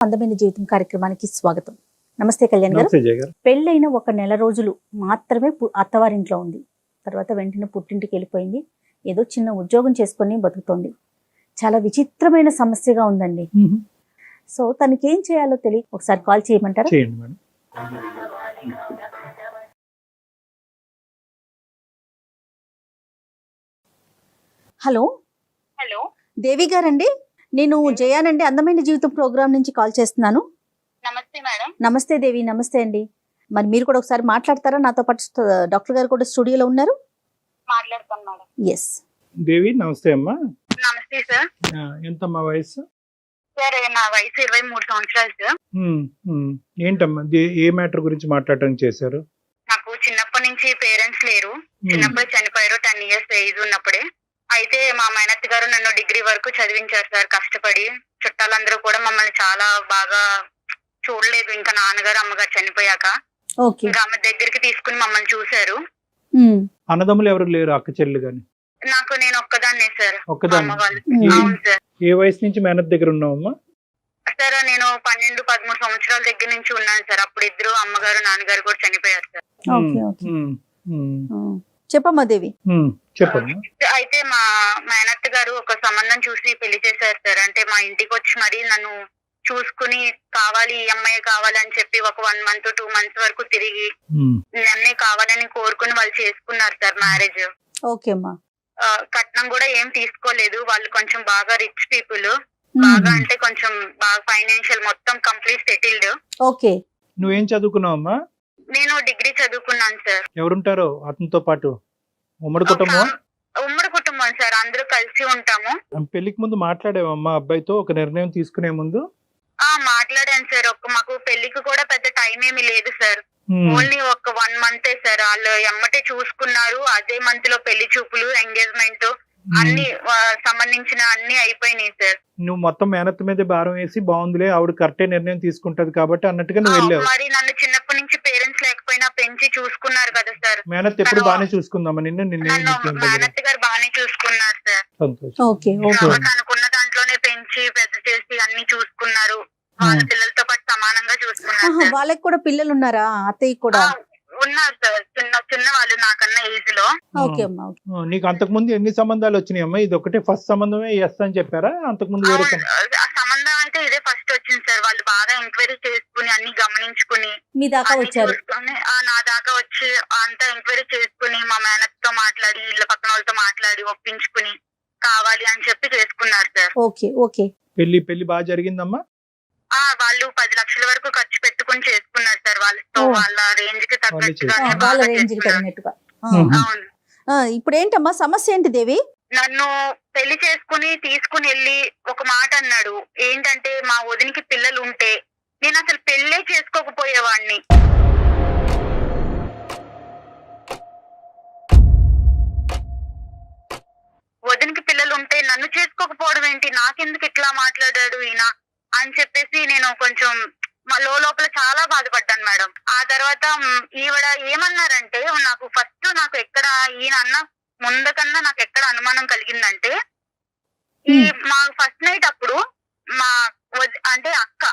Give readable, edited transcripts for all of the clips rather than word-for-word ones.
అందమైన జీవితం కార్యక్రమానికి స్వాగతం. నమస్తే కళ్యాణ్ గారు. పెళ్ళైన ఒక నెల రోజులు మాత్రమే అత్తవారింట్లో ఉంది. తర్వాత వెంటనే పుట్టింటికి వెళ్ళిపోయింది. ఏదో చిన్న ఉద్యోగం చేసుకొని బతుకుతోంది. చాలా విచిత్రమైన సమస్యగా ఉందండి. సో తనకి ఏం చేయాలో తెలియ ఒకసారి కాల్ చేయమంటారా? హలో హలో దేవి గారండి, నేను జయానండి, అందమైన జీవితం ప్రోగ్రామ్ నుంచి కాల్ చేస్తున్నాను. నమస్తే మేడం. నమస్తే దేవి. నమస్తే అండి. మరి మీరు కూడా ఒకసారి మాట్లాడతారా? నాతో పాటు డాక్టర్ గారు కూడా స్టూడియోలో ఉన్నారు. మాట్లాడతాను మేడం. ఎస్ దేవి నమస్తే అమ్మా. నమస్తే సార్. ఎంతమ్మా వయసు? సార్ నా వయసు 23 సంవత్సరాలు సార్. ఏంటమ్మా ఏ మ్యాటర్ గురించి మాట్లాడడానికి చేశారు? నాకు చిన్నప్పటి నుంచి పేరెంట్స్ లేరు. చిన్నప్పుడు చనిపోయారు. 10 ఇయర్స్ ఏజ్ ఉన్నప్పుడే. అయితే మా మేనత్త గారు నన్ను డిగ్రీ వరకు చదివించారు సార్ కష్టపడి. చుట్టాలందరూ కూడా మమ్మల్ని చాలా బాగా చూడలేదు. ఇంకా నాన్నగారు అమ్మగారు చనిపోయాక ఇంకా ఆమె దగ్గరికి తీసుకుని మమ్మల్ని చూశారు. అన్నదమ్ములు ఎవరు లేరు? అక్క చెల్లి గాని? నేను ఒక్కదాన్నే సార్. ఒక్కదాన్ని. అమ్మ వాళ్ళు. అవును సార్. ఏ వయసు నుంచి మేనత్ దగ్గర ఉన్నావమ్మా? సార్ నేను 12-13 సంవత్సరాల దగ్గర నుంచి ఉన్నాను సార్. అప్పుడు ఇద్దరు అమ్మగారు నాన్నగారు కూడా చనిపోయారు సార్. చెప్పమ్మా దేవి. చెప్పమ్మా. అయితే మా మేనత్త గారు ఒక సంబంధం చూసి పెళ్లి చేశారు సార్. అంటే మా ఇంటికి వచ్చి మరి నన్ను చూసుకుని కావాలి, ఈ అమ్మాయి కావాలని చెప్పి ఒక 1 month 2 months వరకు తిరిగి నన్నే కావాలని కోరుకుని వాళ్ళు చేసుకున్నారు సార్ మ్యారేజ్. ఓకే అమ్మా. కట్నం కూడా ఏం తీసుకోలేదు. వాళ్ళు కొంచెం బాగా రిచ్ పీపుల్. బాగా అంటే కొంచెం బాగా ఫైనాన్షియల్ మొత్తం కంప్లీట్ సెటిల్డ్. ఓకే. నువ్వేం చదువుకున్నావమ్మా? నేను డిగ్రీ చదువుకున్నాను సార్. ఎవరుంటారో అతనితో పాటు? ఉమ్మడి కుటుంబం? ఉమ్మడి కుటుంబం సార్. అందరూ కలిసి ఉంటాము. పెళ్లికి ముందు మాట్లాడేవమ్మా అబ్బాయితో ఒక నిర్ణయం తీసుకునే ముందు? మాట్లాడాను సార్. మాకు పెళ్లికి కూడా పెద్ద టైం ఏమీ లేదు సార్. ఓన్లీ ఒక 1 month సార్. వాళ్ళు ఎమ్మటే చూసుకున్నారు. అదే మంత్ లో పెళ్లి చూపులు, ఎంగేజ్మెంట్ అన్ని సంబంధించిన అన్ని అయిపోయినాయి సార్. నువ్వు మొత్తం మేనత్త మీద భారం వేసి బాగుందిలే ఆవిడ కరెక్టే నిర్ణయం తీసుకుంటది కాబట్టి అన్నట్టుగా నువ్వు వెళ్ళావు. మరి నన్ను చిన్నప్పటి నుంచి పేరెంట్స్ లేకపోయినా పెంచి చూసుకున్నారు కదా సార్. మేనత్ ఎప్పుడు బాగానే చూసుకుందామా నిన్ను? మేనత్ గారు బాగానే చూసుకున్నారు సార్. అనుకున్న దాంట్లోనే పెంచి పెద్ద చేసి అన్ని చూసుకున్నారు. వాళ్ళ పిల్లలతో పాటు సమానంగా చూసుకున్నారు. వాళ్ళకి కూడా పిల్లలు ఉన్నారా? అత్తయ్య కూడా ఉన్నారు సార్. చిన్న వాళ్ళు నాకన్నా ఏజ్ లో. నీకు అంతకు ముందు ఎన్ని సంబంధాలు వచ్చినాయి అమ్మా? ఇది ఒకటే ఫస్ట్ సంబంధమే చేస్తా అని చెప్పారా? అంతకు ముందు వేరే సంబంధం అయితే ఇదే ఫస్ట్ వచ్చింది సార్. వాళ్ళు బాగా ఎంక్వైరీ చేసుకుని అన్ని గమనించుకుని మీ దాకా వచ్చారు. నా దాకా వచ్చి అంతా ఎంక్వైరీ చేసుకుని మా మేనత్ తో మాట్లాడి ఇళ్ళ పక్కన వాళ్ళతో మాట్లాడి ఒప్పించుకుని కావాలి అని చెప్పి చేసుకున్నారు సార్. Okay okay. పెళ్లి బాగా జరిగిందమ్మా? వాళ్ళు 10 లక్షల వరకు ఖర్చు పెట్టుకుని చేసుకున్నారు సార్. వాళ్ళతో వాళ్ళ రేంజ్ కి తగ్గట్టుగా. అవును. ఇప్పుడు ఏంటమ్మా సమస్య ఏంటి దేవి? నన్ను పెళ్లి చేసుకుని తీసుకుని వెళ్ళి ఒక మాట అన్నాడు. ఏంటంటే మా వదినికి పిల్లలు ఉంటే నేను అసలు పెళ్ళే చేసుకోకపోయేవాడిని. వదినికి పిల్లలు ఉంటే నన్ను చేసుకోకపోవడం ఏంటి, నాకెందుకు ఇట్లా మాట్లాడాడు ఈయన అని చెప్పేసి నేను కొంచెం లోపల చాలా బాధపడ్డాను మేడం. ఆ తర్వాత ఈవిడ ఏమన్నారంటే, నాకు ఎక్కడ ఈయన అన్న ముందుకన్నా నాకు ఎక్కడ అనుమానం కలిగిందంటే, మా ఫస్ట్ నైట్ అప్పుడు అంటే అక్క,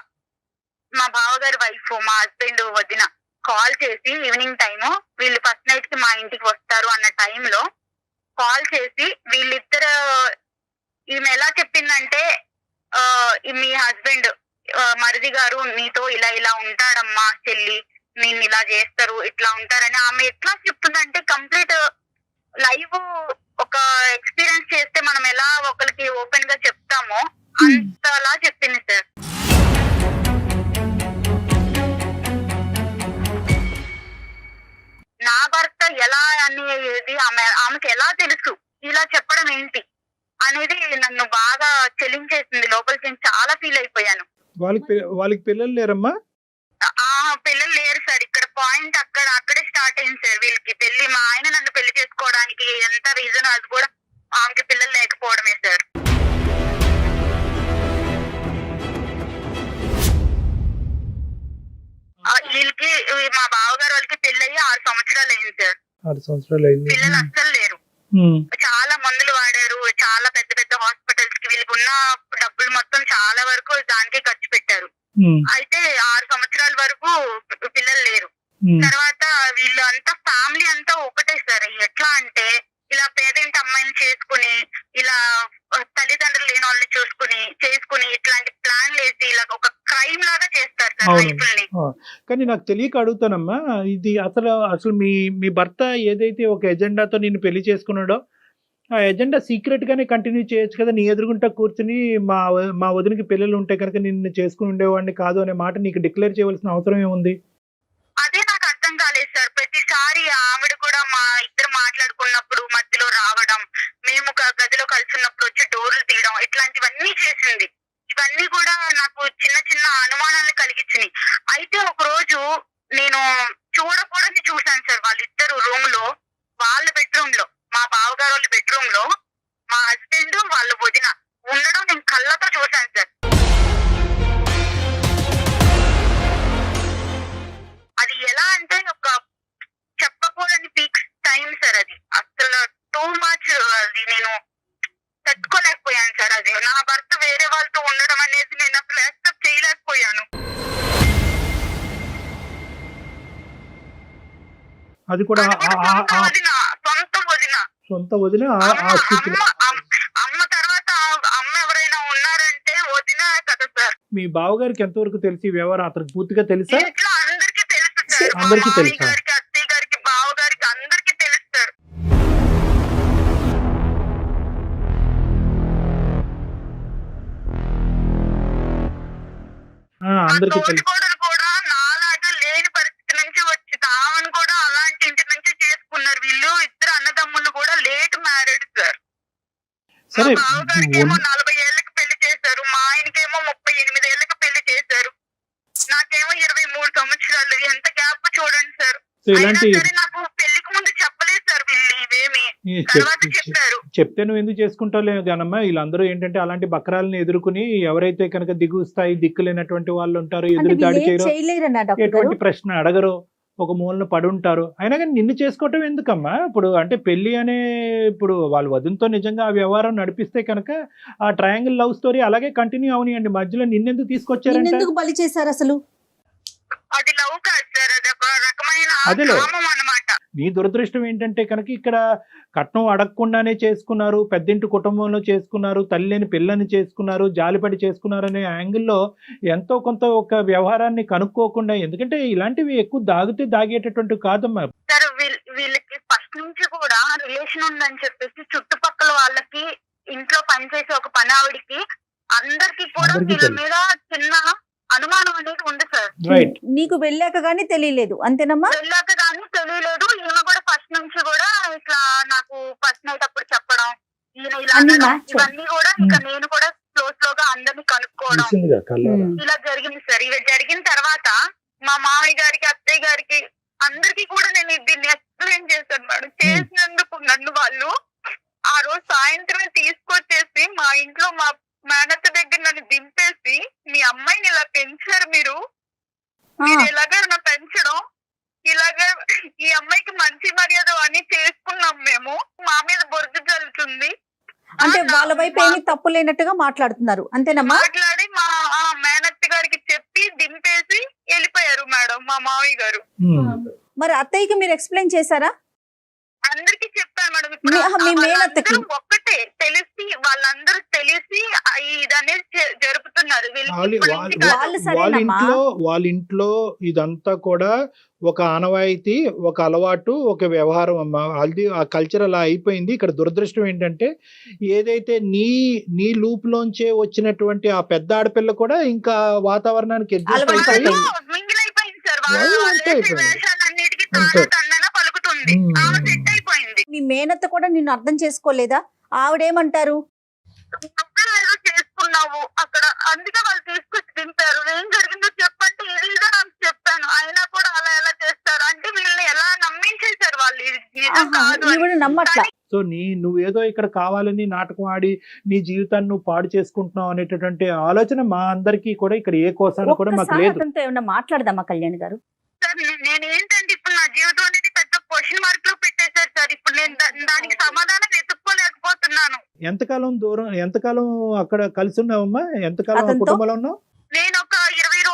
మా బావగారి వైఫ్, మా హస్బెండ్ వదిన కాల్ చేసి ఈవినింగ్ టైము వీళ్ళు ఫస్ట్ నైట్ కి మా ఇంటికి వస్తారు అన్న టైంలో కాల్ చేసి వీళ్ళిద్దరు, ఈమె ఎలా చెప్పిందంటే, మీ హస్బెండ్ మరిది గారు నీతో ఇలా ఉంటాడమ్మా చెల్లి, నిన్ను ఇలా చేస్తారు, ఇట్లా ఉంటారని ఆమె ఎట్లా చెప్తుందంటే కంప్లీట్ లైవ్ ఒక ఎక్స్పీరియన్స్ చేస్తే మనం ఎలా ఒకరికి ఓపెన్ గా చెప్తామో అంతలా చెప్పింది సార్. నా భర్త ఎలా అనేది ఆమెకి ఎలా తెలుసు, ఇలా చెప్పడం ఏంటి అనేది నన్ను బాగా చెలించేసింది. లోపలికి చాలా ఫీల్ అయిపోయాను. వాళ్ళకి పిల్లలు లేరమ్మా? పిల్లలు లేరు సార్. ఇక్కడ పాయింట్ అక్కడే స్టార్ట్ అయింది సార్. వీళ్ళకి పెళ్లి, మా ఆయన నన్ను పెళ్లి చేసుకోవడానికి ఎంత రీజన్ అది కూడా ఆమెకి పిల్లలు లేకపోవడమే సార్. వీళ్ళకి మా బావగారు వాళ్ళకి పెళ్ళి 6 సంవత్సరాలు అయింది సార్. 6 సంవత్సరాలు అయింది. పిల్లలు అస్సలు లేరు. చాలా మందులు వాడారు. చాలా పెద్ద పెద్ద హాస్పిటల్స్ కి వీళ్ళకి ఉన్న డబ్బులు మొత్తం చాలా వరకు దానికే ఖర్చు పెట్టారు. అయితే 6 సంవత్సరాల వరకు పిల్లలు లేరు. తర్వాత వీళ్ళు అంతా ఫ్యామిలీ అంతా ఒకటే సార్. ఎట్లా అంటే ఇలా పేదింటి అమ్మాయిని చేసుకుని, ఇలా తల్లిదండ్రులు లేని వాళ్ళని చేసుకుని ఇట్లాంటి ప్లాన్లు వేసి ఇలా ఒక క్రైమ్ లాగా చేస్తారు సార్ లైఫ్ని. కానీ నాకు తెలియక అడుగుతానమ్మా, ఇది అసలు మీ భర్త ఏదైతే ఒక ఎజెండాతో నిన్ను పెళ్లి చేసుకున్నాడో ఆ ఎజెండా సీక్రెట్ గానే కంటిన్యూ చేయొచ్చు కదా. నీ ఎదురుగుంటా కూర్చుని మా వదినకి పిల్లలు ఉంటే కనుక నిన్ను చేసుకుని ఉండేవాడిని కాదు అనే మాట నీకు డిక్లేర్ చేయవలసిన అవసరం ఏముంది? అదే నాకు అర్థం కాలేదు సార్. ప్రతిసారి ఆవిడ కూడా మా ఇద్దరు మాట్లాడుకున్నప్పుడు మధ్యలో రావడం, మేము గదిలో కలిసిన్నప్పుడు వచ్చి డోర్లు తీయడం, ఇట్లాంటివన్నీ చేసింది. ఇవన్నీ కూడా నాకు చిన్న చిన్న అనుమానాలు కలిగించినాయి. అయితే ఒక రోజు నేను చూడకూడని చూశాను సార్. వాళ్ళిద్దరు రూమ్ లో, వాళ్ళ బెడ్రూమ్ లో, మా బావగారు వాళ్ళ బెడ్రూమ్ లో మా హస్బెండ్ వాళ్ళ వదిన ఉండడం నేను కళ్ళతో చూశాను సార్. అది ఎలా అంటే ఒక చెప్పకూడని పీక్ టైం సార్. అది అసలు టూ మచ్. అది నేను తట్టుకోలేకపోయాను సార్. అది నా భర్త వేరే వాళ్ళతో ఉండడం అనేది నేను అసలు యాక్సెప్ట్ చేయలేకపోయాను. అది కూడా సొంత వదిన. అమ్మ తర్వాత అమ్మ ఎవరైనా ఉన్నారంటే వదిన కదా సార్. మీ బావగారికి ఎంతవరకు తెలిసి వ్యవహారం అతనికి పూర్తిగా తెలుసా? ఇంట్లో అందరికీ తెలుసు సార్. అందరికీ మామయ్య తెలుసా? గారికి, అత్తయ్య గారికి, బావ గారికి అందరికీ తెలుసు సార్. అందరికీ తెలుసు. తోటికోడలు కూడా నాలాగా లేని పరిస్థితి నుంచి వచ్చి తామను కూడా అలాంటి ఇంటి నుంచి చేసుకున్నారు. వీళ్ళు ఇద్దరు అన్నదమ్ములు కూడా లేట్ మ్యారేడ్ సార్. మా సరే, బావగారికి ఏమో 40 ఏళ్ళకి పెళ్లి చేశారు, మా ఆయనకేమో 38 ఏళ్ళకి పెళ్లి చేశారు, నాకేమో 23 సంవత్సరాలు. ఎంత గ్యాప్ చూడండి సార్. అయినా సరే నాకు పెళ్లికి ముందు చెప్పలేదు సార్ వీళ్ళు ఇవేమి. తర్వాత చెప్పారు. చెప్తే నువ్వు ఎందుకు చేసుకుంటావు కానమ్మా. వీళ్ళందరూ ఏంటంటే అలాంటి బకరాలను ఎదుర్కొని ఎవరైతే కనుక దిగు స్థాయి దిక్కులేనటువంటి వాళ్ళు ఉంటారో, ఎదురు దాడి చేయరు, ఎటువంటి ప్రశ్న అడగరు, ఒక మూలన పడి ఉంటారు. అయినా కానీ నిన్ను చేసుకోవటం ఎందుకమ్మా? ఇప్పుడు అంటే పెళ్లి అనే ఇప్పుడు వాళ్ళ వదినతో నిజంగా ఆ వ్యవహారం నడిపిస్తే కనుక ఆ ట్రయాంగిల్ లవ్ స్టోరీ అలాగే కంటిన్యూ అవనియండి. మధ్యలో నిన్నెందుకు తీసుకొచ్చారంటే ఎందుకు బలి చేశారు అసలు? అది లవ్ కాదు సార్. అది ఒక రకమైన అదేలే. కామం అన్నమాట. నీ దురదృష్టం ఏంటంటే కనుక ఇక్కడ కట్నం అడగకుండానే చేసుకున్నారు, పెద్దింటి కుటుంబంలో చేసుకున్నారు, తల్లి లేని పిల్లని చేసుకున్నారు, జాలిపడి చేసుకున్నారు అనే యాంగిల్లో ఎంతో కొంత ఒక వ్యవహారాన్ని కనుక్కోకుండా, ఎందుకంటే ఇలాంటివి ఎక్కువ దాగేటటువంటి కాదమ్మా. సార్ వీళ్ళకి ఫస్ట్ నుంచి కూడా రిలేషన్ ఉందని చెప్పేసి చుట్టుపక్కల వాళ్ళకి, ఇంట్లో పనిచేసే ఒక పని ఆవిడికి, అందరికి కూడా వీళ్ళ మీద చిన్న అనుమానం అనేది ఉంది సార్. నీకు వెళ్ళాక గానీ తెలియలేదు అంతేనమ్మా? వెళ్ళాక గానీ తెలియలేదు. ఈమె కూడా ఫస్ట్ నుంచి కూడా ఇట్లా నాకు ఫస్ట్ నైట్ అప్పుడు చెప్పడం, ఈయన ఇలా ఇవన్నీ కూడా ఇక నేను కూడా స్లోగా అందరినీ కనుక్కోవడం ఇలా జరిగింది సార్. ఇవి జరిగిన తర్వాత మా మామయ్య గారికి, అత్తయ్య గారికి అందరికి కూడా నేను దీన్ని ఎక్స్ప్లెయిన్ చేశాను మేడం. చేసినందుకు నన్ను వాళ్ళు ఆ రోజు సాయంత్రమే తీసుకొచ్చేసి మా ఇంట్లో మా మేనత్త దగ్గర నన్ను దింపేసి, మీ అమ్మాయిని ఇలా పెంచారు మీరు ఇలాగా నా పెంచడం, ఇలాగా ఈ అమ్మాయికి మంచి మర్యాద అని చేసుకున్నాం మేము, మా మీద బొరుగు జల్లుతుంది అంటే వాళ్ళ వైపు ఏమీ తప్పు లేనట్టుగా మాట్లాడుతున్నారు అంతేనమ్మా? మాట్లాడి మా మేనత్త గారికి చెప్పి దింపేసి వెళ్ళిపోయారు మేడం మా మామయ్య గారు. మరి అత్తయ్యకి మీరు ఎక్స్ప్లెయిన్ చేశారా? అందరికి చెప్పాను మేడం. మీ మేనత్తకి ఒక్కటే తెలిసి, వాళ్ళందరూ తెలిసి ఇదనేది జరుపుతున్నారు. వాళ్ళ ఇంట్లో ఇదంతా కూడా ఒక ఆనవాయితీ, ఒక అలవాటు, ఒక వ్యవహారం అమ్మా. అది ఆ కల్చర్ అలా అయిపోయింది. ఇక్కడ దురదృష్టం ఏంటంటే ఏదైతే నీ లూప్ లోంచే వచ్చినటువంటి ఆ పెద్ద ఆడపిల్ల కూడా ఇంకా వాతావరణానికి అడ్జస్ట్ అయిపోయి మీ మేనత్త కూడా నిన్ను అర్థం చేసుకోలేదా? ఆవిడేమంటారు? చేసుకున్నావు అక్కడ, అందుకే వాళ్ళు తీసుకొచ్చి దింపారు. ఏం జరిగిందో చెప్పంటే ఇదిగా నాకు చెప్పాను. అయినా కూడా అలా ఎలా చేస్తారు అంటే వీళ్ళని ఎలా నమ్మించేశారు వాళ్ళు. నమ్మట్లా. సో నువ్వేదో ఇక్కడ కావాలని నాటకం ఆడి నీ జీవితాన్ని నువ్వు పాడు చేసుకుంటున్నావు అనేటటువంటి ఆలోచన మా అందరికీ కూడా ఇక్కడ ఏ కోసాన్ని కూడా మాకు లేదు. ఏమన్నా మాట్లాడదామా కళ్యాణ్ గారు? సార్ నేను ఏంటంటే ఇప్పుడు నా జీవితం అనేది పెద్ద క్వశ్చన్ మార్క్ లో పెట్టేశారు సార్. ఇప్పుడు నేను దానికి సమాధానం వెతుక్కోలేకపోతున్నాను. ఎంతకాలం అక్కడ కలిసి ఉన్నావమ్మా? ఎంతకాలం కుటుంబంలో ఉన్నావు? నేను ఒక 20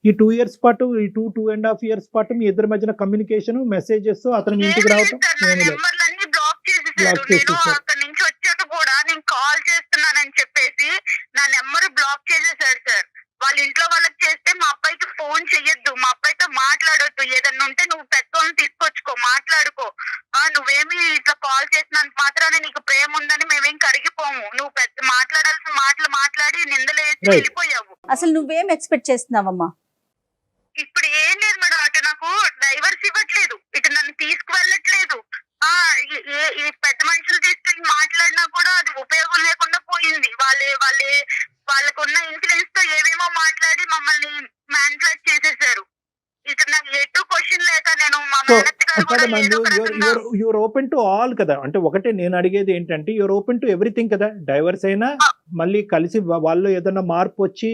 ఈ 2 years పాటు, ఈ 2.5 years పాటు మీ ఇద్దరి మధ్యన కమ్యూనికేషన్, మెసేజెస్, అతను మీ ఇంటికి రావటం ఏమీ లేదు. నెంబర్లన్నీ బ్లాక్ చేసేసారు. బ్లాక్ నేను చేసేసారు. అక్కడి నుంచి వచ్చాక కూడా నేను కాల్ చేస్తున్నానని చెప్పేసి నా నెంబర్ బ్లాక్ చేసేసారు సార్. వాళ్ళ ఇంట్లో వాళ్ళకి చేస్తే మా అబ్బాయికి ఫోన్ చెయ్యొద్దు, మా అబ్బాయితో మాట్లాడొద్దు, ఏదన్నా ఉంటే నువ్వు పెద్దోళ్ళని తీసుకొచ్చుకో, మాట్లాడుకో, నువ్వేమి ఇట్లా కాల్ చేసినంత మాత్రాన్ని నీకు ప్రేమ ఉందని మేమేం కరిగిపోము, నువ్వు పెద్ద మాట్లాడాల్సిన మాటలు మాట్లాడి నిందలేసి Right. వెళ్ళిపోయావు. అసలు నువ్వేం ఎక్స్పెక్ట్ చేస్తున్నావమ్మా? ఇప్పుడు ఏం లేదు మేడం, అటు నాకు డైవర్స్ ఇవ్వట్లేదు, ఇటు నన్ను తీసుకువెళ్ళట్లేదు. ఈ పెద్ద మనుషులు తీసుకెళ్ళి మాట్లాడినా కూడా అది ఉపయోగం లేకుండా పోయింది. వాళ్ళకున్న ఇన్ఫ్లుయెన్స్ తో ఏమేమో మాట్లాడి మమ్మల్ని మ్యానిపులేట్ చేసేసారు. ఇటు నాకు ఎటు క్వశ్చన్ లేక నేను మా మేనత్త గారు కూడా ఏదో ఒక రకంగా యువర్ ఓపెన్ టు ఆల్ కదా. అంటే ఒకటే నేను అడిగేది ఏంటంటే యువర్ ఓపెన్ టు ఎవ్రీథింగ్ కదా. డైవర్స్ అయినా మళ్ళీ కలిసి వాళ్ళు ఏదైనా మార్పు వచ్చి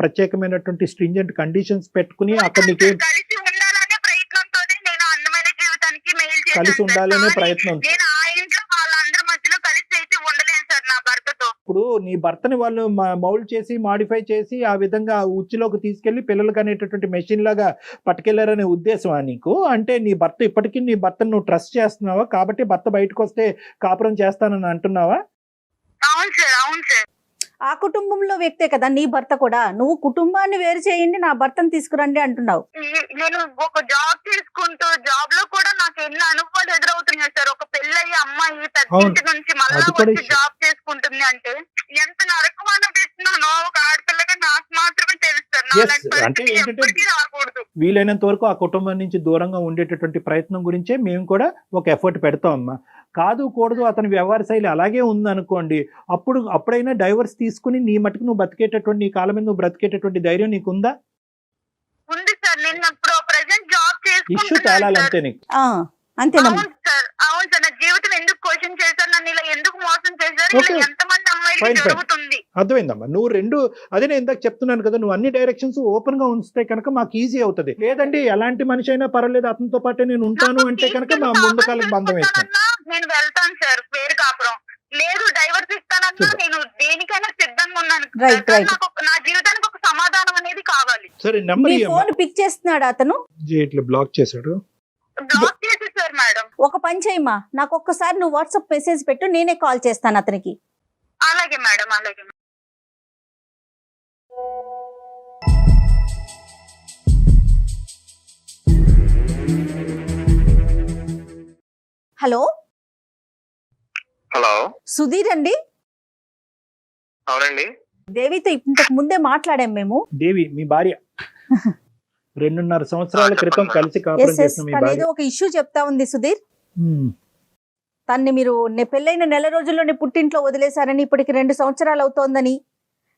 ప్రత్యేకమైనటువంటి స్ట్రింజెంట్ కండిషన్స్ పెట్టుకుని అక్కడ నీకే కలిసి ఉండాలనే ప్రయత్నంతోనే నేను అందమైన జీవితానికి మెయిల్ చేశాను కలిసి సార్. ఉండాలనే కానీ ప్రయత్నం. నేను ఆ ఇంట్లో వాళ్ళందరి మధ్యలో కలిసి అయితే ఉండలేను సార్ నా భర్తతో. ఇప్పుడు నీ భర్తని వాళ్ళు మౌల్డ్ చేసి, మాడిఫై చేసి, ఆ విధంగా ఉచ్చులోకి తీసుకెళ్లి పిల్లలకి అనేటటువంటి మెషిన్ లాగా పట్టుకెళ్లారనే ఉద్దేశమా నీకు? అంటే నీ భర్త ఇప్పటికీ నీ భర్తను నువ్వు ట్రస్ట్ చేస్తున్నావా? కాబట్టి భర్త బయటకు వస్తే కాపురం చేస్తానని అంటున్నావా? అవును సార్, అవును సార్. ఆ కుటుంబంలో వ్యక్తే కదా నీ భర్త కూడా. నువ్వు కుటుంబాన్ని వేరు చేయండి, నా భర్తను తీసుకురండి అంటున్నావు. నేను ఒక జాబ్ చేసుకుంటూ జాబ్ లో కూడా నాకు ఎన్ని అనుభవాలు ఎదురవుతున్నాయి సార్. ఒక పెళ్ళయ్యి అమ్మాయి పెద్దింటి నుంచి మళ్ళా అది కూడా వచ్చి జాబ్ చేసుకుంటుంది అంటే ఎంత నరకం అనిపిస్తున్నానో ఒక ఆడపిల్లగా నాకు మాత్రమే తెలుస్తారు. Yes, నాలాంటి అంటే పరిస్థితి ఏంటంటే ఎప్పటికీ రాకూడదు. వీలైనంత వరకు ఆ కుటుంబం నుంచి దూరంగా ఉండేటటువంటి ప్రయత్నం గురించే మేము కూడా ఒక ఎఫర్ట్ పెడతాం అమ్మా. కాదు కూడదు అతని వ్యవహార శైలి అలాగే ఉందనుకోండి, అప్పుడైనా డైవర్స్ తీసుకుని నీ మటుకు నువ్వు బతికేటటువంటి, నీ కాలం మీద నువ్వు బ్రతికేటటువంటి ధైర్యం నీకుందా? ఉంది సార్. నేను ఇప్పుడు ప్రెసెంట్ జాబ్ ఇష్యూ చేసుకుంటున్నాను తేలాలంతే సార్. నీకు. అంతేనమ్మా. అవును సార్, అవును సార్. నా జీవితం ఎందుకు క్వశ్చన్ చేశారు, నన్ను ఇలా ఎందుకు మోసం చేశారు, ఇలా Okay. ఎంతమంది అమ్మాయిలు Fine, fine. జరుగుతుంది. అర్థమైందమ్మా. నువ్వు రెండు, అదే నేను ఇందాక చెప్తున్నాను కదా, నువ్వు అన్ని డైరెక్షన్స్ ఓపెన్ గా ఉంచితే కనుక మాకు ఈజీ అవుతుంది. లేదండి ఎలాంటి మనిషి అయినా పర్వాలేదు అతనితో పాటే నేను ఉంటాను అంటే కనుక మా ముందు కాలం బంధం వేస్తాను. నేను వెళ్తాను సార్ వేరు కాపురం. లేదు డైవర్స్ ఇస్తానన్నా చూద్దాం. నేను దేనికైనా సిద్ధంగా ఉన్నాను. Right, sir, right. నా జీవితానికి ఒక సమాధానం అనేది కావాలి. సరే నీ నెంబర్ ఫోన్ పిక్ చేస్తున్నాడు అతను. ఇట్లా బ్లాక్ చేశాడు. బ్లాక్ చేసేసారు మేడం. ఒక పని చేయమ్మా, నాకు ఒక్కసారి నువ్వు వాట్సాప్ మెసేజ్ పెట్టు, నేనే కాల్ చేస్తాను అతనికి. అలాగే మేడం, అలాగే. హలో హలో, సుధీర్ అండి. అవునండి. దేవితో ఇంతకు ముందే మాట్లాడాం మేము. దేవి మీ భార్య 2.5 సంవత్సరాల క్రితం కలిసి కాపురం చేసిన మీ భార్య. ఏదో ఒక ఇష్యూ చెప్తా ఉంది సుధీర్. తన్ని మీరు పెళ్ళైన నెల రోజుల్లోనే పుట్టింట్లో వదిలేశారని, ఇప్పటికి 2 సంవత్సరాలు అవుతోందని,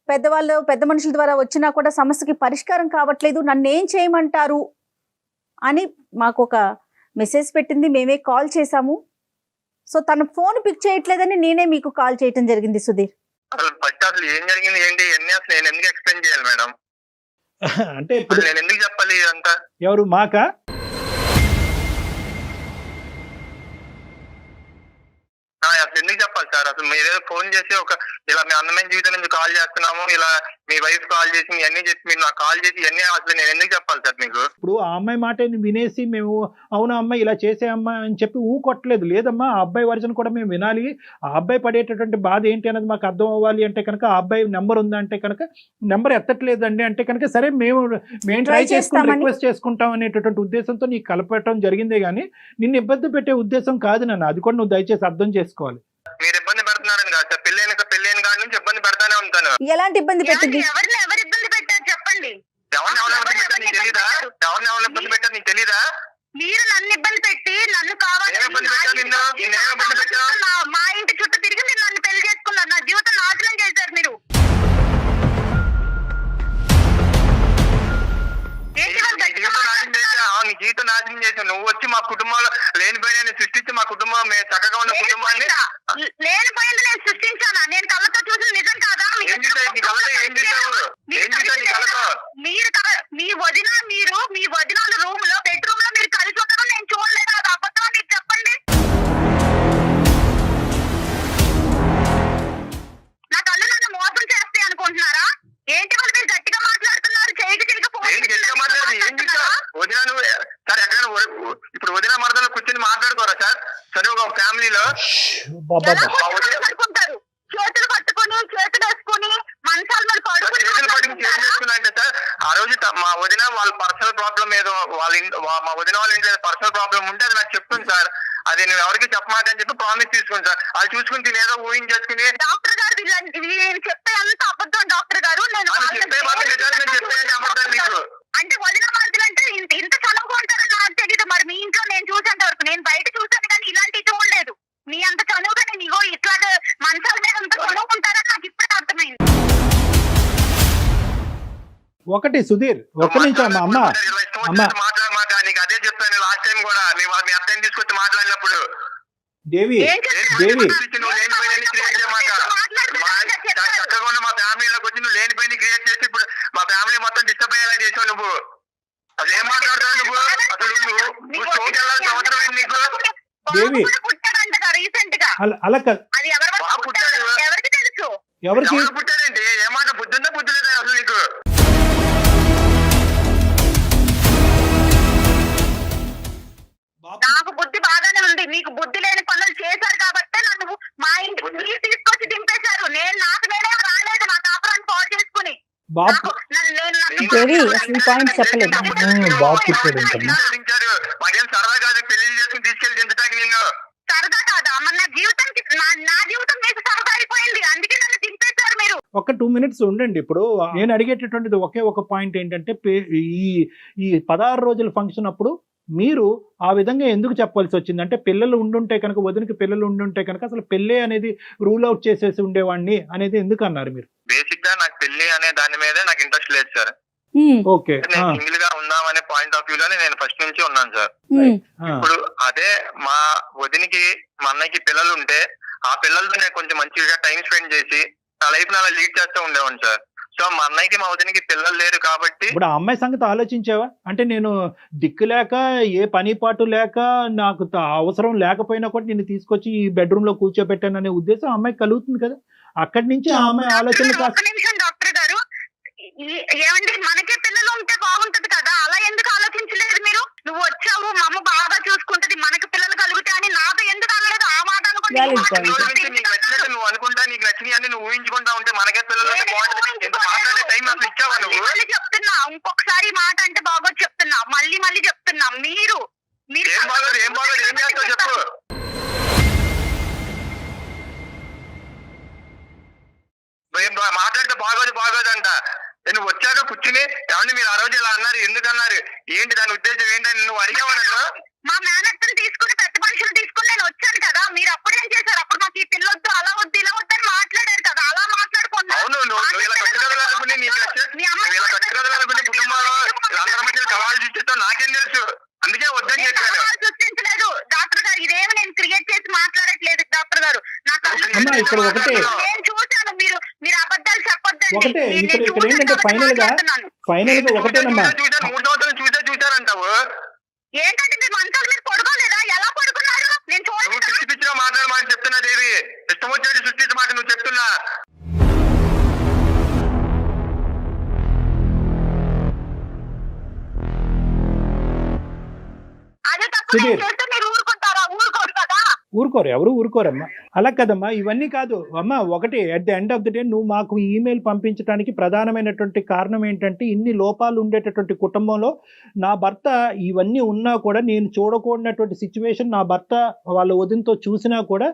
పెద్ద మనుషుల ద్వారా వచ్చినా కూడా సమస్యకి పరిష్కారం కావట్లేదు, నన్ను ఏం చేయమంటారు అని మాకు ఒక మెసేజ్ పెట్టింది. మేమే కాల్ చేశాము. సో తన ఫోన్ పిక్ చేయట్లేదని నేనే మీకు కాల్ చేయటం జరిగింది సుధీర్. అసలు ఏం జరిగింది ఏంటి అన్ని అసలు నేను ఎందుకు ఎక్స్ప్లెయిన్ చేయాలి మేడం? అంటే ఇప్పుడు నేను ఎందుకు చెప్పాలి ఇదంతా? ఎవరు మాకా? అసలు ఎందుకు చెప్పాలి సార్? అసలు మీరేదో ఫోన్ చేసి ఒక ఇలా మీ అందమైన జీవితం నుంచి కాల్ చేస్తున్నాము, ఇలా మీ వైఫ్ కాల్ చేసి మీ అన్ని చెప్పి మీరు నాకు కాల్ చేసి ఇవన్నీ అసలు నేను ఎందుకు చెప్పాలి సార్ మీకు? ఇప్పుడు ఆ అమ్మాయి మాట వినేసి మేము అవునా అమ్మాయి ఇలా చేసే అమ్మాయి అని చెప్పి కొట్టలేదు. లేదమ్మా, ఆ అబ్బాయి వర్జన్ కూడా మేము వినాలి. ఆ అబ్బాయి పడేటటువంటి బాధ ఏంటి అనేది మాకు అర్థం అవ్వాలి అంటే కనుక, ఆ అబ్బాయి నెంబర్ ఉందా అంటే కనుక నెంబర్ ఎత్తట్లేదండి అంటే కనుక సరే మేము ట్రై చేసుకుని రిక్వెస్ట్ చేసుకుంటాం అనేటటువంటి ఉద్దేశంతో నీకు కలపటం జరిగిందే కానీ నిన్ను ఇబ్బంది పెట్టే ఉద్దేశం కాదు నాన్న. అది కూడా నువ్వు దయచేసి అర్థం చేసుకోవాలి. మీరు ఇబ్బంది పెడుతున్నారని కాదు సార్, పెళ్ళైన కాడి నుంచి ఇబ్బంది పెడతానే ఉంటాను. ఎలాంటి ఇబ్బంది పెట్టింది? ఎవరు ఇబ్బంది పెట్టారు చెప్పండి. ఎవరిని ఇబ్బంది పెట్టారు నీకు తెలీదా? ఎవరిని ఇబ్బంది పెట్టారు నీకు తెలీదా? మీరు నన్ను ఇబ్బంది పెట్టి నన్ను కావాలి మా ఇంటి చుట్టూ తిరిగి మీరు నన్ను పెళ్లి చేసుకున్నారు. నా జీవితం నాశనం చేశారు మీరు. నీ జీవితం నాశనం చేసావు. నువ్వు వచ్చి మా కుటుంబంలో లేనిపోయిన సృష్టించి మా కుటుంబం మేము చక్కగా ఉన్న కుటుంబాన్ని లేనిపోయింది నేను సృష్టించానా? నేను కళ్ళతో చూసిన నిజం కాదా? మీ వదినాలు రూమ్ లో బెడ్రూమ్ లో మీరు కలిసి ఉండడం నేను చూడలేదు. అది అబద్ధం అని చెప్పండి. నా కళ్ళు నన్ను మోసం చేస్తాయి అనుకుంటున్నారా? ఏంటి వాళ్ళు మీరు గట్టిగా మాట్లాడుతున్నారు? చేయక ఫోన్ ఫ్యామిలీలో ఎలా పడుకుంటారు? చేతులు పట్టుకుని చేతులు వేసుకుని మంచాల మీద చేతులు పట్టుకుని చేతులు వేసుకున్నా అంటే సార్ ఆ రోజు మా వదిన వాళ్ళ పర్సనల్ ప్రాబ్లం ఏదో మా వదిన వాళ్ళ ఇంట్లో పర్సనల్ ప్రాబ్లం ఉంటే అది నాకు చెప్తుంది సార్. అది నువ్వు ఎవరికి చెప్పమాకని చెప్పి ప్రామిస్ తీసుకుని సార్. అది చూసుకుని తినేదో ఊహించేసుకుని డాక్టర్ గారు నేను చెప్పే అంత అబద్ధం డాక్టర్ గారు. నేను చెప్పే చెప్పేయండి అబద్ధం మీకు అంటే వదిన మనుషులు అంటే ఇంత చనువుగా ఉంటారని నాకు తెలియదు. మరి మీ ఇంట్లో నేను చూసేంత వరకు, నేను బయట చూసాను కానీ ఇలాంటివి చూడలేదు. మీ అంత చనువుగా నేను ఇగో ఇట్లా మంచాల మీద అంత చనువు ఉంటారని నాకు ఇప్పుడే అర్థమైంది. ఒకటి సుధీర్, ఒక్క నిమిషం అమ్మ మాట్లాడమాక. నీకు అదే చెప్పాను లాస్ట్ టైం కూడా, మీ అత్తని తీసుకొచ్చి మాట్లాడినప్పుడు. దేవి నువ్వు లేనిపోయిన క్రియేట్ చేయమాక. చక్కగా ఉన్న మా ఫ్యామిలీలోకి వచ్చి నువ్వు లేనిపోయిన క్రియేట్ చేసి ఇప్పుడు మా ఫ్యామిలీ మొత్తం డిస్టర్బ్ అయ్యేలా చేసావు నువ్వు. అసలు ఏం మాట్లాడుతావు నువ్వు? అసలు నువ్వు స్టోర్ వెళ్ళాల్సిన అవసరం ఏంటి నీకు? దేవి రీసెంట్ గా అలా అది ఎవరికి తెలుసు? ఎవరికి పుట్టాడండి? ఏమాట బుద్ధి ఉందా బుద్ధి లేదా అసలు నీకు? నాకు బుద్ధి బాగానే ఉంది. మీకు బుద్ధి లేని పనులు చేశారు కాబట్టి నన్ను మా ఇంటికి మీరు తీసుకొచ్చి దింపేశారు. నాకు నేనే రాలేదు నా కాపురాన్ని పాడు చేసుకుని. మాకేం సరదా కాదు పెళ్లి చేసుకుని తీసుకెళ్లి దించడానికి. నిన్ను సరదా కాదా? మరి నా జీవితం మీకు సరదా అయిపోయింది. అందుకే నన్ను దింపేశారు మీరు. ఒక 2 minutes ఉండండి. ఇప్పుడు నేను అడిగేటటువంటిది ఒకే ఒక పాయింట్ ఏంటంటే, ఈ 16 రోజుల ఫంక్షన్ అప్పుడు మీరు ఆ విధంగా ఎందుకు చెప్పాల్సి వచ్చింది? అంటే పిల్లలు ఉండుంటే కనుక, వదినకి పిల్లలు ఉండుంటే కనుక అసలు పెళ్ళి అనేది రూల్ అవుట్ చేసేసి ఉండేవాడిని అనేది ఎందుకు అన్నారు మీరు? బేసిక్ గా నాకు పెళ్లి అనే దాని మీదే నాకు ఇంట్రెస్ట్ లేదు సార్. ఓకే, నేను సింగిల్ గా ఉందామనే పాయింట్ ఆఫ్ వ్యూ లోనే నేను ఫస్ట్ నుంచి ఉన్నాను సార్. ఇప్పుడు అదే మా వదినికి మా అన్నయ్యకి పిల్లలు ఉంటే ఆ పిల్లలతో నేను కొంచెం మంచిగా టైం స్పెండ్ చేసి నా లైఫ్ అలా లీడ్ చేస్తూ ఉండేవాడిని సార్. సో మా అన్నయ్యకి మా వదినికి పిల్లలు లేరు కాబట్టి. ఇప్పుడు ఆ అమ్మాయి సంగతి ఆలోచించావా? అంటే నేను దిక్కు లేక, ఏ పని పాటు లేక, నాకు అవసరం లేకపోయినా కూడా నేను తీసుకొచ్చి ఈ బెడ్రూమ్ లో కూర్చోబెట్టాననే ఉద్దేశం ఆ అమ్మాయికి కలుగుతుంది కదా. అక్కడి నుంచి ఆ అమ్మాయి ఆలోచన డాక్టర్ గారు ఏమండి, మనకే పిల్లలు ఉంటే బాగుంటది కదా, అలా ఎందుకు ఆలోచించలేదు మీరు? నువ్వు వచ్చావు, మా అమ్మ బాగా చూసుకుంటది, మనకు పిల్లలు కలుగుతాయి అని నాతో ఎందుకు అనలేదు? ఆ మాట అనుకుంటే నువ్వు అనుకుంటా, నీకు నచ్చినవి అన్ని నువ్వు ఊహించుకుంటా ఉంటే మనకే పిల్లలు చెప్తున్నా. ఇంకొకసారి మాట అంటే బాగోదు చెప్తున్నా, మళ్ళీ చెప్తున్నా. మీరు ఏం బాగోదు ఏం చేస్తావు చెప్పు. మాట్లాడితే బాగోదు అంట. నువ్వు వచ్చాక కూర్చుని ఏమంటే మీరు ఆ రోజు ఇలా అన్నారు, ఎందుకు అన్నారు, ఏంటి దాని ఉద్దేశం ఏంటని నువ్వు అడిగావు నన్ను. మా మేనత్తను తీసుకుని పెద్ద మనుషులు తీసుకుని నేను వచ్చాను కదా, మీరు అప్పుడేం చేశారు? అప్పుడు మాకు ఈ పిల్లొద్దు, అలా వద్దు, ఇలా వద్దు అని మాట్లాడారు కదా, అలా మాట్లాడుకున్నా. అవును, నువ్వు ఇలా కట్టుకదలనుకుని కుటుంబంలో అందరి మధ్య సవాళ్ళు సృష్టిస్తావు, నాకేం తెలుసు, అందుకే వద్దని చెప్పాను. సృష్టించలేదు డాక్టర్ గారు, ఇదేమి నేను క్రియేట్ చేసి మాట్లాడట్లేదు డాక్టర్ గారు. నేను చూశాను, మీరు అబద్ధాలు చెప్పొద్దండి. ఇక్కడ ఏంటంటే ఫైనల్ గా ఒకటేనమ్మా, 3 సంవత్సరాలు చూసారంటావు. ఏంటంటే మీరు మంచాల మీద పడుకోలేదా? ఎలా పడుకున్నారు? నేను చూడండి పిచ్చిగా మాట్లాడమని చెప్తున్నా దేవి, ఇష్టం వచ్చేది సృష్టించమాట నువ్వు చెప్తున్నా. అదే తప్పు చేస్తే మీరు ఊరుకుంటారా? ఊరుకోరు కదా. ఊరుకోరు, ఎవరు ఊరుకోరమ్మా. అలా కదమ్మా, ఇవన్నీ కాదు అమ్మా. ఒకటి, at the end of the day నువ్వు మాకు ఈమెయిల్ పంపించడానికి ప్రధానమైనటువంటి కారణం ఏంటంటే, ఇన్ని లోపాలు ఉండేటటువంటి కుటుంబంలో నా భర్త ఇవన్నీ ఉన్నా కూడా నేను చూడకూడనటువంటి సిచ్యువేషన్ నా భర్త వాళ్ళ వదినతో చూసినా కూడా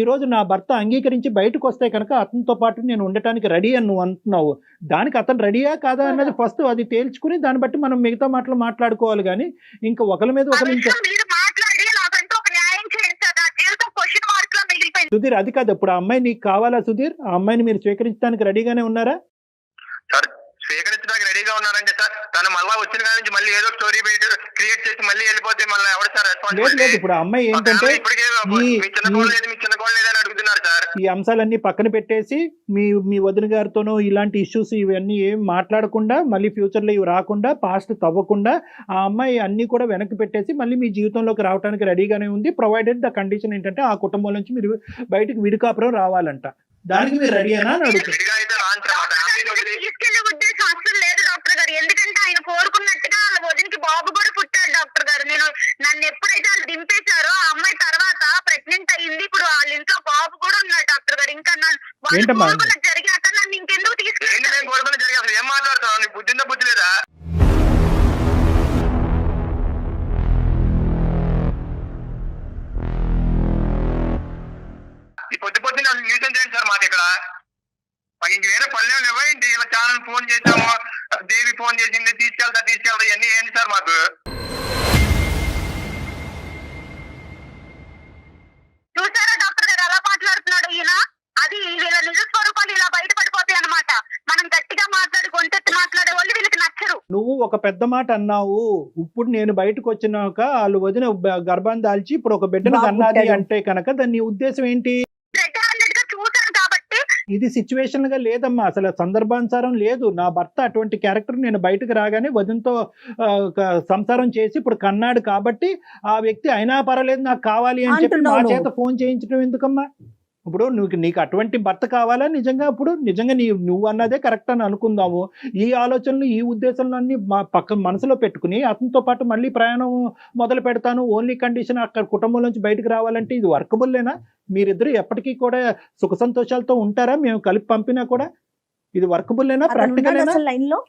ఈరోజు నా భర్త అంగీకరించి బయటకు వస్తే కనుక అతనితో పాటు నేను ఉండటానికి రెడీ అని నువ్వు అంటున్నావు. దానికి అతను రెడీయా కాదా అన్నది ఫస్ట్ అది తేల్చుకుని దాన్ని బట్టి మనం మిగతా మాటలు మాట్లాడుకోవాలి. కానీ ఇంకా ఒకరి మీద ఒకరు ఇంకా సుధీర్, అది కాదు. ఇప్పుడు ఆ అమ్మాయి నీకు కావాలా సుధీర్? ఆ అమ్మాయిని మీరు స్వీకరించడానికి రెడీగానే ఉన్నారా? సార్ స్వీకరించడానికి రెడీగా ఉన్నారంటే సార్, తను మళ్ళీ వచ్చిన కాడి నుంచి మళ్ళీ ఏదో స్టోరీ క్రియేట్ చేసి మళ్ళీ వెళ్ళిపోతే మళ్ళీ ఎవరు సార్ రెస్పాన్స్? లేదు, ఇప్పుడు ఆ అమ్మాయి ఏంటంటే ఈ అంశాలన్నీ పక్కన పెట్టేసి మీ వదిన గారితోనూ ఇలాంటి ఇష్యూస్ ఇవన్నీ ఏం మాట్లాడకుండా, మళ్ళీ ఫ్యూచర్ లో ఇవి రాకుండా, పాస్ట్ తవ్వకుండా ఆ అమ్మాయి అన్ని కూడా వెనక్కి పెట్టేసి మళ్ళీ మీ జీవితంలోకి రావడానికి రెడీగానే ఉంది. ప్రొవైడెడ్ ద కండిషన్ ఏంటంటే ఆ కుటుంబం నుంచి మీరు బయటకు విడికాపురం రావాలంట. దానికి మీరు రెడీ అయినా అని అడుగుతారు. ఉద్దేశం అసలు లేదు డాక్టర్ గారు. ఎందుకంటే ఆయన కోరుకున్నట్టుగా వాళ్ళ వదినికి బాబు కూడా పుట్టాడు డాక్టర్ గారు. సార్. నన్ను ఎప్పుడైతే వాళ్ళు దింపేశారో ఆ అమ్మాయి తర్వాత ప్రెగ్నెంట్ అయ్యింది. ఇప్పుడు వాళ్ళ ఇంట్లో బాబు కూడా ఉన్నాడు డాక్టర్ గారు. ఇంకా జరిగాక నన్ను ఇంకెందుకు తీసుకెళ్ళి ఏం మాట్లాడుతున్నావు? నీకు బుద్ధి బుద్ధి లేదా? పొద్దు నాకు న్యూసెన్స్ ఏంటి సార్ మాది ఇక్కడ? మాకు ఇంక వేరే పనులు ఇవ్వండి. ఇలా ఛానల్ ఫోన్ చేసాము, దేవి ఫోన్ చేసింది, తీసుకెళ్తా ఇవన్నీ ఏంటి సార్ మాకు? చూసారా డాక్టర్ గారు ఎలా మాట్లాడుతున్నాడు ఈయన? అది వీళ్ళ నిజ స్వరూపాలు ఇలా బయటపడిపోతాయి అన్నమాట. మనం గట్టిగా మాట్లాడి గొంతెత్తి మాట్లాడే వాళ్ళు వీళ్ళకి నచ్చరు. నువ్వు ఒక పెద్ద మాట అన్నావు. ఇప్పుడు నేను బయటకు వచ్చినాక వాళ్ళు వదిన గర్భాన్ని దాల్చి ఇప్పుడు ఒక బిడ్డను కన్నది అంటే కనుక దాని ఉద్దేశం ఏంటి? చూసాను కాబట్టి ఇది సిచ్యువేషన్ గా లేదమ్మా, అసలు సందర్భానుసారం లేదు. నా భర్త అటువంటి క్యారెక్టర్ నేను బయటకు రాగానే వదినతో సంసారం చేసి ఇప్పుడు కన్నాడు కాబట్టి ఆ వ్యక్తి అయినా పర్వాలేదు నాకు కావాలి అని చెప్పి మా చేత ఫోన్ చేయించడం ఎందుకమ్మా? ఇప్పుడు నీకు అటువంటి భర్త కావాలా? నిజంగా నువ్వు అన్నదే కరెక్ట్ అని అనుకుందాము. ఈ ఆలోచనలు ఈ ఉద్దేశాలు అన్ని మనసులో పెట్టుకుని అతనితో పాటు మళ్ళీ ప్రయాణం మొదలు పెడతాను, ఓన్లీ కండిషన్ అక్కడ కుటుంబం నుంచి బయటకు రావాలంటే ఇది వర్కబుల్లేనా? మీరిద్దరు ఎప్పటికీ కూడా సుఖ సంతోషాలతో ఉంటారా? మేము కలిపి పంపినా కూడా ఇది వర్కబుల్లేనా? ప్రాక్టికల్ లైన్లో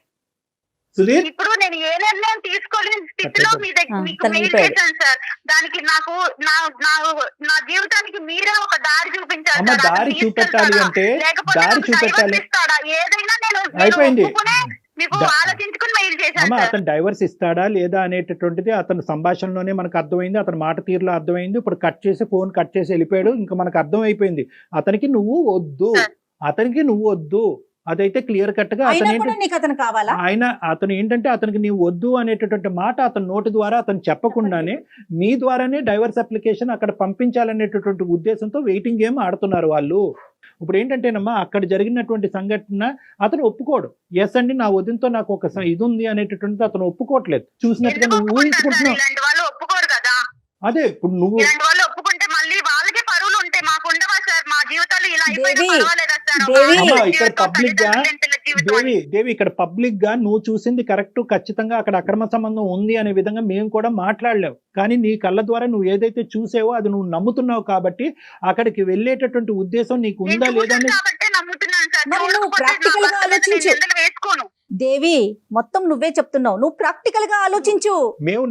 సుధీర్, ఇప్పుడు నేను ఏ నిర్ణయం తీసుకోలేని స్థితిలో మీకు మెయిల్ చేశాను సార్. దానికి నాకు నా జీవితానికి మీరే ఒక దారి చూపించాలి. దారి చూపెట్టాలి అంటే దారి చూపెట్టాలి. ఏదైనా నేను అయిపోయింది. మీకు ఆలోచించుకుని మెయిల్ చేశాను. అతను డైవర్స్ ఇస్తాడా లేదా అనేటటువంటిది అతని సంభాషణలోనే మనకు అర్థమైంది, అతని మాట తీరులో అర్థమైంది. ఇప్పుడు ఫోన్ కట్ చేసి వెళ్ళిపోయాడు. ఇంకా మనకు అర్థం అయిపోయింది అతనికి నువ్వు వద్దు. అదైతే క్లియర్ కట్ గా అతను ఏంటంటే అతనికి నీవు వద్దు అనేటటువంటి మాట అతని నోటి ద్వారా అతను చెప్పకుండానే మీ ద్వారానే డైవర్స్ అప్లికేషన్ అక్కడ పంపించాలనేటటువంటి ఉద్దేశంతో వెయిటింగ్ గేమ్ ఆడుతున్నారు వాళ్ళు. ఇప్పుడు ఏంటంటేనమ్మా అక్కడ జరిగినటువంటి సంఘటన అతను ఒప్పుకోడు. ఎస్ అండి నా వదినతో నాకు ఒక ఇది ఉంది అనేటటువంటిది అతను ఒప్పుకోవట్లేదు. చూసినట్టుగా నువ్వు ఊహించుకుంటున్నావు. అదే ఇప్పుడు నువ్వు ఒప్పుకుంటే మళ్ళీ వాళ్ళకే పరువులు ఉంటాయి, మాకు ఉండవా సార్? మా జీవితాలు ఇలా ఇక్కడ పబ్లిక్ గా నువ్వు చూసింది కరెక్ట్, ఖచ్చితంగా అక్కడ అక్రమ సంబంధం ఉంది అనే విధంగా మేము కూడా మాట్లాడలేవు. కానీ నీ కళ్ళ ద్వారా నువ్వు ఏదైతే చూసావో అది నువ్వు నమ్ముతున్నావు కాబట్టి అక్కడికి వెళ్ళేటటువంటి ఉద్దేశం నీకు ఉందా లేదా దేవి, మొత్తం నువ్వే చెప్తున్నావు. నువ్వు ప్రాక్టికల్ గా ఆలోచించు.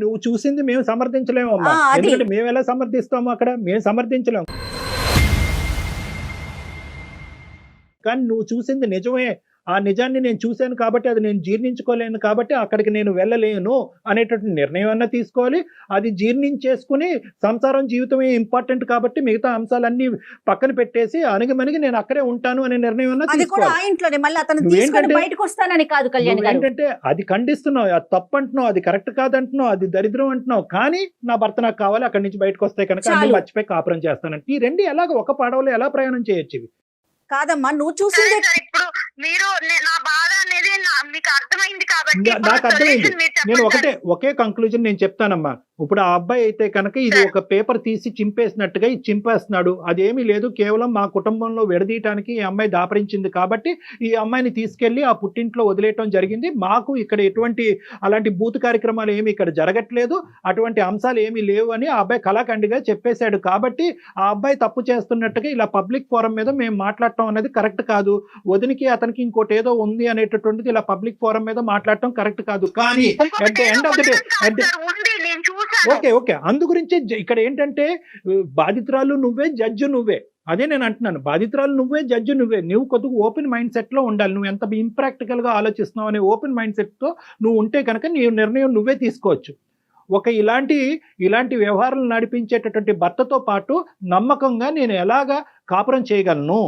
నువ్వు చూసింది మేము సమర్థించలేము అమ్మా. ఎందుకంటే మేము ఎలా సమర్థిస్తాము? అక్కడ మేము సమర్థించలేము. కానీ నువ్వు చూసింది నిజమే. ఆ నిజాన్ని నేను చూశాను కాబట్టి అది నేను జీర్ణించుకోలేను కాబట్టి అక్కడికి నేను వెళ్ళలేను అనేటటువంటి నిర్ణయం అన్నా తీసుకోవాలి. అది జీర్ణించేసుకుని సంసారం జీవితమే ఇంపార్టెంట్ కాబట్టి మిగతా అంశాలన్నీ పక్కన పెట్టేసి అణిగిమణిగి నేను అక్కడే ఉంటాను అనే నిర్ణయం అన్నా తీసుకోవాలి. ఏంటంటే అది ఖండిస్తున్నావు, అది తప్పు అంటున్నావు, అది కరెక్ట్ కాదంటున్నావు, అది దరిద్రం అంటున్నావు. కానీ నా భర్త నాకు కావాలి, అక్కడి నుంచి బయటకు వస్తే కనుక అన్ని మర్చిపోయి కాపురం చేస్తానంటే ఈ రెండు ఎలాగ ఒక పడవలో ఎలా ప్రయాణం చేయొచ్చు? ఇవి కాదమ్మా, నువ్వు చూసింది ఇప్పుడు మీరు నా బాధ అనేది మీకు అర్థమైంది కాబట్టి నాకు అర్థమైంది. నేను ఒకే కంక్లూజన్ నేను చెప్తానమ్మా. ఇప్పుడు ఆ అబ్బాయి అయితే కనుక ఇది ఒక పేపర్ తీసి చింపేసినట్టుగా ఇది చింపేస్తున్నాడు. అదేమీ లేదు, కేవలం మా కుటుంబంలో విడదీయటానికి ఈ అమ్మాయి దాపరించింది కాబట్టి ఈ అమ్మాయిని తీసుకెళ్లి ఆ పుట్టింట్లో వదిలేయటం జరిగింది. మాకు ఇక్కడ ఎటువంటి అలాంటి బూత్ కార్యక్రమాలు ఏమి ఇక్కడ జరగట్లేదు, అటువంటి అంశాలు ఏమీ లేవు అని ఆ అబ్బాయి కళాఖండిగా చెప్పేశాడు. కాబట్టి ఆ అబ్బాయి తప్పు చేస్తున్నట్టుగా ఇలా పబ్లిక్ ఫోరం మీద మేము మాట్లాడటం అనేది కరెక్ట్ కాదు. వదినికి అతనికి ఇంకోటి ఏదో ఉంది అనేటటువంటిది ఇలా పబ్లిక్ ఫోరం మీద మాట్లాడటం కరెక్ట్ కాదు. కానీ at the end of the day okay అందు గురించి ఇక్కడ ఏంటంటే బాధితురాలు నువ్వే, జడ్జి నువ్వే. అదే నేను అంటున్నాను, బాధితురాలు నువ్వే, జడ్జి నువ్వే. నువ్వు కొద్దిగా ఓపెన్ మైండ్ సెట్ లో ఉండాలి. నువ్వు ఎంత ఇంప్రాక్టికల్ గా ఆలోచిస్తున్నావు అనే ఓపెన్ మైండ్ సెట్ తో నువ్వు ఉంటే కనుక నీ నిర్ణయం నువ్వే తీసుకోవచ్చు. ఇలాంటి వ్యవహారాలు నడిపించేటటువంటి భర్తతో పాటు నమ్మకంగా నేను ఎలాగా కాపురం చేయగలను,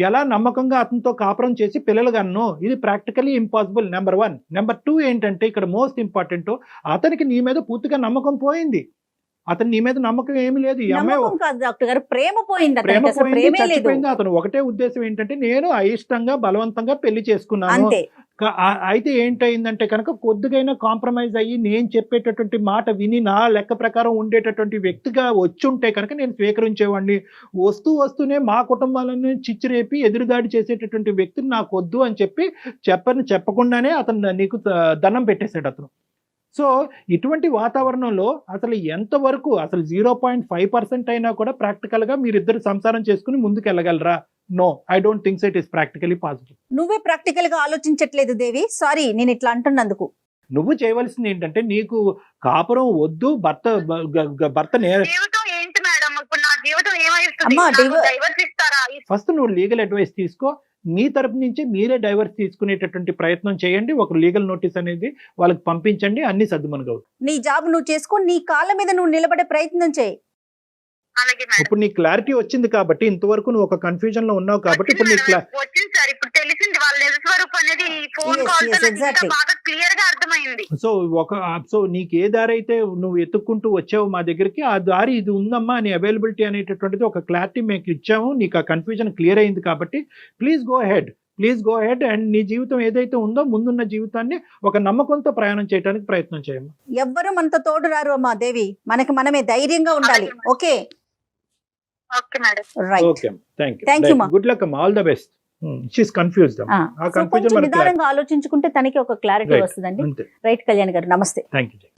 ఎలా నమ్మకంగా అతనితో కాపురం చేసి పిల్లలు కన్ను, ఇది ప్రాక్టికలీ ఇంపాసిబుల్. నెంబర్ 1. నెంబర్ 2 ఏంటంటే ఇక్కడ మోస్ట్ ఇంపార్టెంట్, అతనికి నీ మీద పూర్తిగా నమ్మకం పోయింది. అతను నీ మీద నమ్మకం ఏమీ లేదు. ఈ అమ్మాయి ప్రేమ పోయింది, చచ్చిపోయింది. అతను ఒకటే ఉద్దేశం ఏంటంటే నేను అయిష్టంగా బలవంతంగా పెళ్లి చేసుకున్నాను. అయితే ఏంటయిందంటే కనుక కొద్దిగైనా కాంప్రమైజ్ అయ్యి నేను చెప్పేటటువంటి మాట విని నా లెక్క ప్రకారం ఉండేటటువంటి వ్యక్తిగా వచ్చుంటే కనుక నేను స్వీకరించేవాడిని. వస్తూనే మా కుటుంబాలను చిచ్చిరేపి ఎదురుదాడి చేసేటటువంటి వ్యక్తిని నాకు వద్దు అని చెప్పి చెప్పకుండానే అతను నీకు దండం పెట్టేశాడు. అతను సో ఇటువంటి వాతావరణంలో అసలు ఎంతవరకు అసలు 0.5% అయినా కూడా ప్రాక్టికల్ గా మీరిద్దరు సంసారం చేసుకుని ముందుకు వెళ్ళగలరా? No, I don't think it is practically possible. నువ్వే ప్రాక్టికల్ గా ఆలోచించట్లేదు దేవి. సారీ నేను ఇట్లా అంటున్నందుకు. నువ్వు చేయవలసింది ఏంటంటే నీకు కాపురం వద్దు, భర్త జీవితం ఏంటి మేడం? ఇప్పుడు నా జీవితం అమ్మా, ఏమైతుంది? డైవర్స్ ఇస్తారా? ఫస్ట్ నువ్వు లీగల్ అడ్వైస్ తీసుకో. మీ తరపు నుంచి మీరే డైవర్స్ తీసుకునేటటువంటి ప్రయత్నం చేయండి. ఒక లీగల్ నోటీస్ అనేది వాళ్ళకి పంపించండి. అన్ని సర్దుమనుగవు. నీ జాబ్ నువ్వు చేసుకో, నీ కాళ్ళ మీద నువ్వు నిలబడే ప్రయత్నం చేయి. అలాగే మేడం. ఇప్పుడు నీ క్లారిటీ వచ్చింది కాబట్టి, ఇంతవరకు నువ్వు ఒక కన్ఫ్యూజన్ లో ఉన్నావు కాబట్టి ఇప్పుడు నీకు వచ్చింది సార్. ఇప్పుడు తెలిసింది వాళ్ళ నిజ స్వరూపం అనేది phone Yes, call yes, exactly. బాగా క్లియర్ గా అర్థమైంది. సో నీకు ఏ దారి అయితే నువ్వు ఎత్తుక్కుంటూ వచ్చావు మా దగ్గరికి, ఆ దారి ఇది ఉందమ్మా అని అవైలబిలిటీ అనేటటువంటిది ఒక క్లారిటీ మీకు ఇచ్చాము. నీకు ఆ కన్ఫ్యూజన్ క్లియర్ అయింది కాబట్టి ప్లీజ్ గో హెడ్ అండ్ నీ జీవితం ఏదైతే ఉందో ముందున్న జీవితాన్ని ఒక నమ్మకంతో ప్రయాణం చేయడానికి ప్రయత్నం చేయమ్మా. ఎవ్వరు మనతో తోడు రారు అమ్మా దేవి. మనకి మనమే ధైర్యంగా ఉండాలి. Okay okay madam. Right. Okay, thank Thank you, you. ma. Good luck అమ్మా, all the best. She's confused. ఆ కొంచెం కన్ఫ్యూజన్ నిదానంగా ఆలోచించుకుంటే తనకి ఒక క్లారిటీ Right. వస్తుందండి. అంతే. రైట్ కళ్యాణ్ గారు, నమస్తే. Thank you.